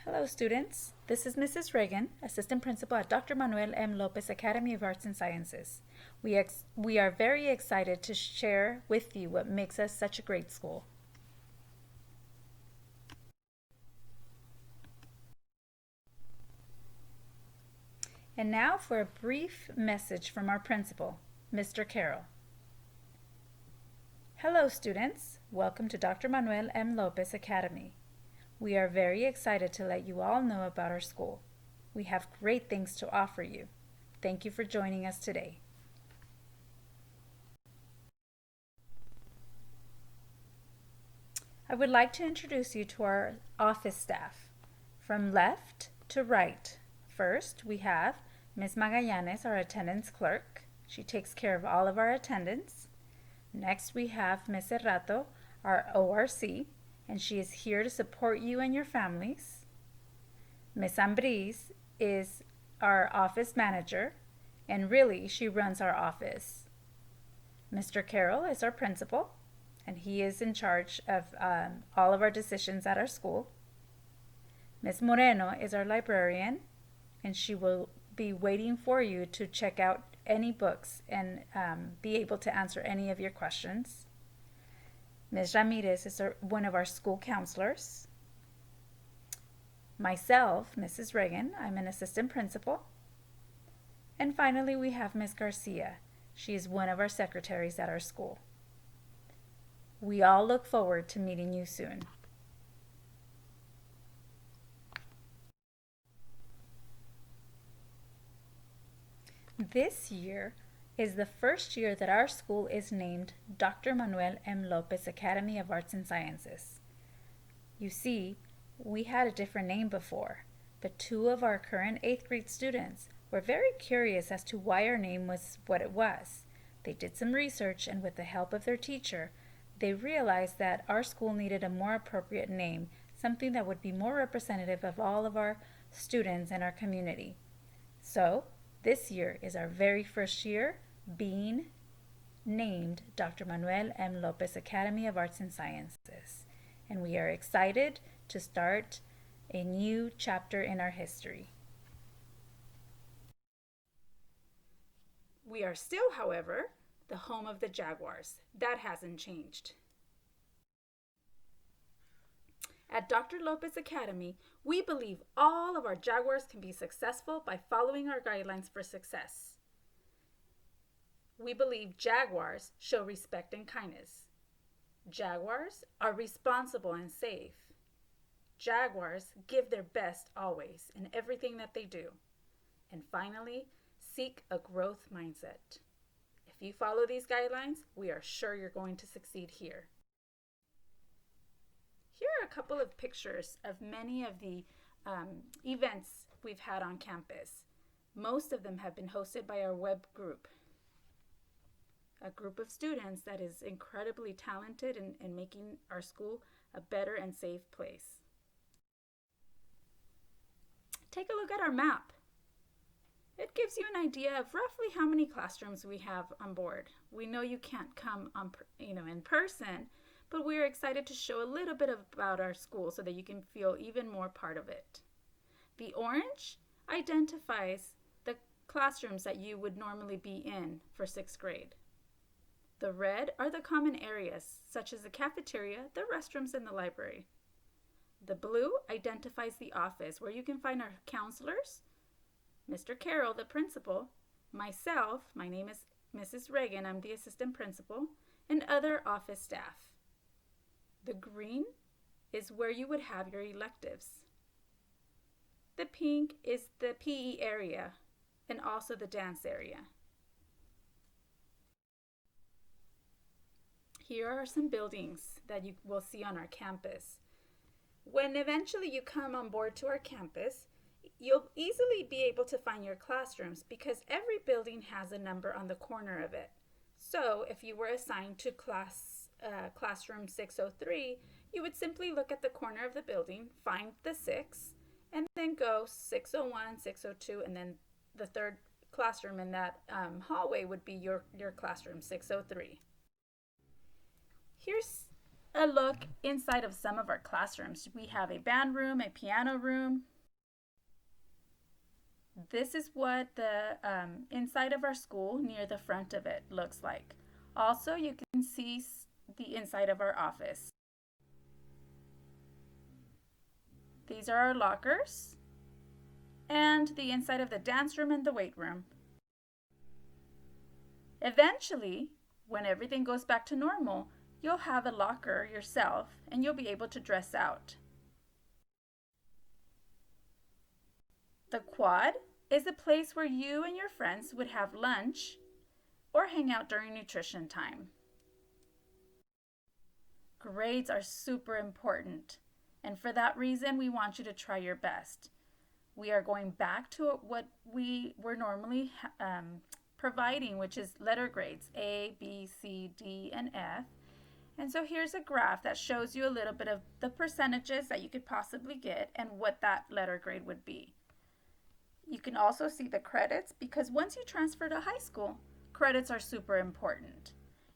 Hello students, this is Mrs. Reagan, Assistant Principal at Dr. Manuel M. Lopez Academy of Arts and Sciences. We are very excited to share with you what makes us such a great school. And now for a brief message from our principal, Mr. Carroll. Hello students, welcome to Dr. Manuel M. Lopez Academy. We are very excited to let you all know about our school. We have great things to offer you. Thank you for joining us today. I would like to introduce you to our office staff. From left to right, first we have Ms. Magallanes, our attendance clerk. She takes care of all of our attendance. Next we have Ms. Serrato, our ORC, and she is here to support you and your families. Ms. Ambriz is our office manager, and really she runs our office. Mr. Carroll is our principal, and he is in charge of all of our decisions at our school. Ms. Moreno is our librarian, and she will be waiting for you to check out any books and be able to answer any of your questions. Ms. Ramirez is one of our school counselors. Myself, Mrs. Reagan, I'm an assistant principal. And finally, we have Ms. Garcia. She is one of our secretaries at our school. We all look forward to meeting you soon. This year is the first year that our school is named Dr. Manuel M. Lopez Academy of Arts and Sciences. You see, we had a different name before, but two of our current 8th grade students were very curious as to why our name was what it was. They did some research, and with the help of their teacher, they realized that our school needed a more appropriate name, something that would be more representative of all of our students in our community. So, this year is our very first year being named Dr. Manuel M. Lopez Academy of Arts and Sciences, and we are excited to start a new chapter in our history. We are still, however, the home of the Jaguars. That hasn't changed. At Dr. Lopez Academy, we believe all of our Jaguars can be successful by following our guidelines for success. We believe Jaguars show respect and kindness. Jaguars are responsible and safe. Jaguars give their best always in everything that they do. And finally, seek a growth mindset. If you follow these guidelines, we are sure you're going to succeed here. Here are a couple of pictures of many of the events we've had on campus. Most of them have been hosted by our web group, a group of students that is incredibly talented in making our school a better and safe place. Take a look at our map. It gives you an idea of roughly how many classrooms we have on board. We know you can't come in person, but we're excited to show a little bit about our school so that you can feel even more part of it. The orange identifies the classrooms that you would normally be in for 6th grade. The red are the common areas, such as the cafeteria, the restrooms, and the library. The blue identifies the office, where you can find our counselors, Mr. Carroll, the principal, myself, my name is Mrs. Reagan, I'm the assistant principal, and other office staff. The green is where you would have your electives. The pink is the PE area and also the dance area. Here are some buildings that you will see on our campus. When eventually you come on board to our campus, you'll easily be able to find your classrooms because every building has a number on the corner of it. So if you were assigned to classroom 603, you would simply look at the corner of the building, find the 6, and then go 601, 602, and then the third classroom in that hallway would be your classroom 603. Here's a look inside of some of our classrooms. We have a band room, a piano room. This is what the inside of our school near the front of it looks like. Also, you can see the inside of our office. These are our lockers and the inside of the dance room and the weight room. Eventually, when everything goes back to normal, you'll have a locker yourself and you'll be able to dress out. The quad is a place where you and your friends would have lunch or hang out during nutrition time. Grades are super important, and for that reason, we want you to try your best. We are going back to what we were normally providing, which is letter grades, A, B, C, D, and F. And so here's a graph that shows you a little bit of the percentages that you could possibly get and what that letter grade would be. You can also see the credits because once you transfer to high school, credits are super important.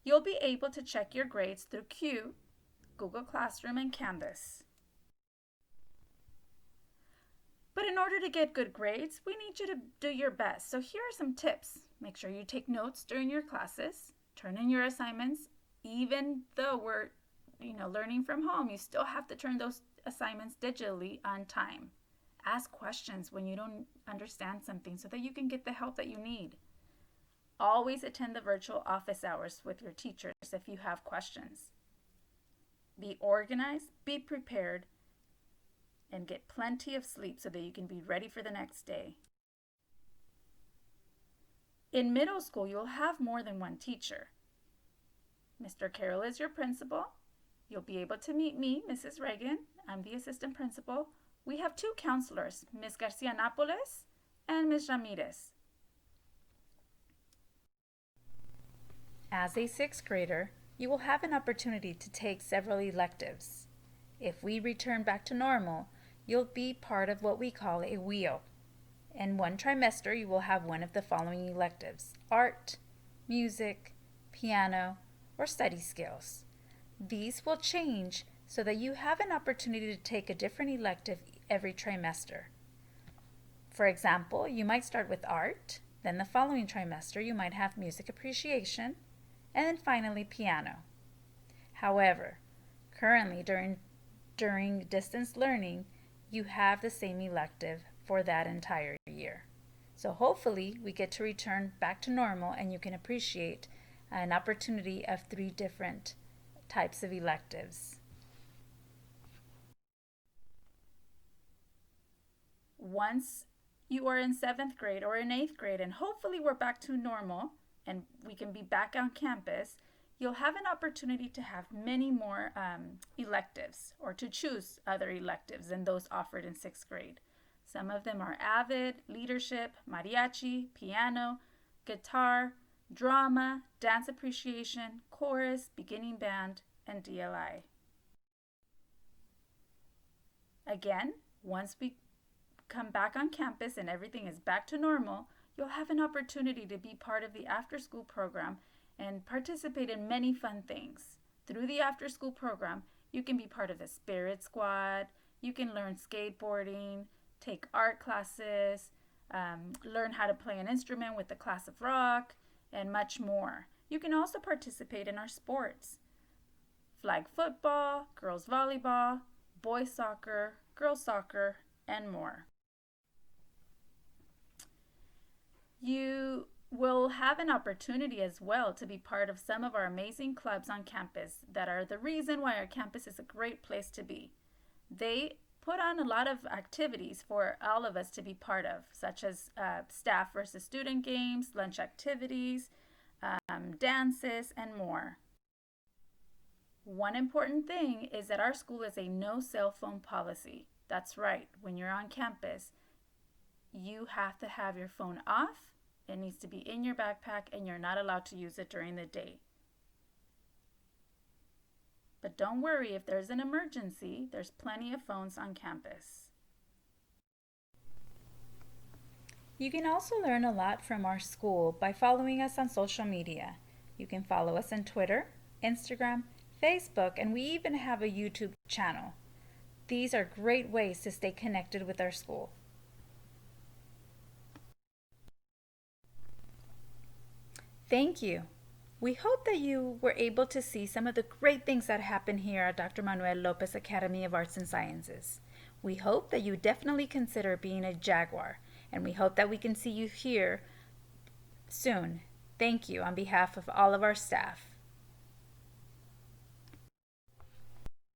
You'll be able to check your grades through Q, Google Classroom, and Canvas. But in order to get good grades, we need you to do your best. So here are some tips. Make sure you take notes during your classes, turn in your assignments. Even though we're learning from home, you still have to turn those assignments digitally on time. Ask questions when you don't understand something so that you can get the help that you need. Always attend the virtual office hours with your teachers if you have questions. Be organized, be prepared, and get plenty of sleep so that you can be ready for the next day. In middle school, you'll have more than one teacher. Mr. Carroll is your principal. You'll be able to meet me, Mrs. Reagan. I'm the assistant principal. We have two counselors, Ms. Garcia Napoles and Ms. Ramirez. As a sixth grader, you will have an opportunity to take several electives. If we return back to normal, you'll be part of what we call a wheel. In one trimester, you will have one of the following electives: art, music, piano, or study skills. These will change so that you have an opportunity to take a different elective every trimester. For example, you might start with art, then the following trimester you might have music appreciation, and then finally piano. However, currently during distance learning, you have the same elective for that entire year. So hopefully we get to return back to normal and you can appreciate an opportunity of 3 different types of electives. Once you are in 7th grade or in 8th grade, and hopefully we're back to normal and we can be back on campus, you'll have an opportunity to have many more electives or to choose other electives than those offered in 6th grade. Some of them are AVID, leadership, mariachi, piano, guitar, drama, dance appreciation, chorus, beginning band, and DLI. Again, once we come back on campus and everything is back to normal, you'll have an opportunity to be part of the after-school program and participate in many fun things. Through the after-school program, you can be part of the Spirit Squad, you can learn skateboarding, take art classes, learn how to play an instrument with the class of rock, and much more. You can also participate in our sports: flag football, girls volleyball, boys soccer, girls soccer, and more. You will have an opportunity as well to be part of some of our amazing clubs on campus that are the reason why our campus is a great place to be. They put on a lot of activities for all of us to be part of, such as staff versus student games, lunch activities, dances, and more. One important thing is that our school is a no cell phone policy. That's right, when you're on campus, you have to have your phone off. It needs to be in your backpack and you're not allowed to use it during the day. But don't worry, if there's an emergency, there's plenty of phones on campus. You can also learn a lot from our school by following us on social media. You can follow us on Twitter, Instagram, Facebook, and we even have a YouTube channel. These are great ways to stay connected with our school. Thank you. We hope that you were able to see some of the great things that happen here at Dr. Manuel Lopez Academy of Arts and Sciences. We hope that you definitely consider being a Jaguar, and we hope that we can see you here soon. Thank you on behalf of all of our staff.